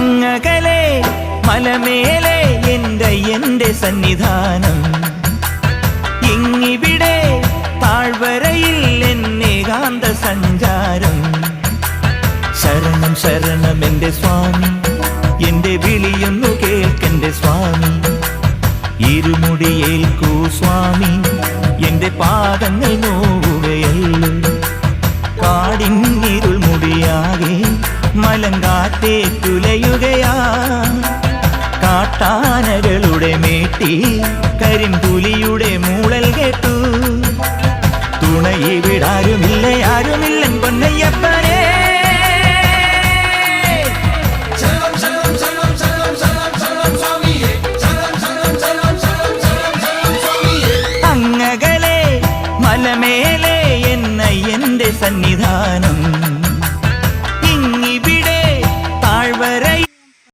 അങ്ങകലെ മലമേലെ എൻ്റെ സന്നിധാനം, ഇങ്ങിവിടെ താഴ്വരയിൽ എന്നേകാന്ത സഞ്ചാരം. ശരണം ശരണം എൻ്റെ സ്വാമി, എൻ്റെ വിളിയൊന്നു കേൾക്കെൻ്റെ സ്വാമി. ഇരുമുടിയേൽക്കൂ സ്വാമി, എൻ്റെ പാദങ്ങൾ നോവുകയല്ലോ. കാടിന്നിരുൾ മുടിയാകെ മലങ്കാറ്റേറ്റുലയുകയാ. കാട്ടാനകളുടെ മേട്ടി കരിമ്പുലിയുടെ മൂളൽ കേട്ടു. തുണയിവിടാരുമില്ല ആരുമില്ലൻ പൊന്നയ്യപ്പനേ. അങ്ങകലെ മലമേലെ എൻ്റെ സന്നിധാനം.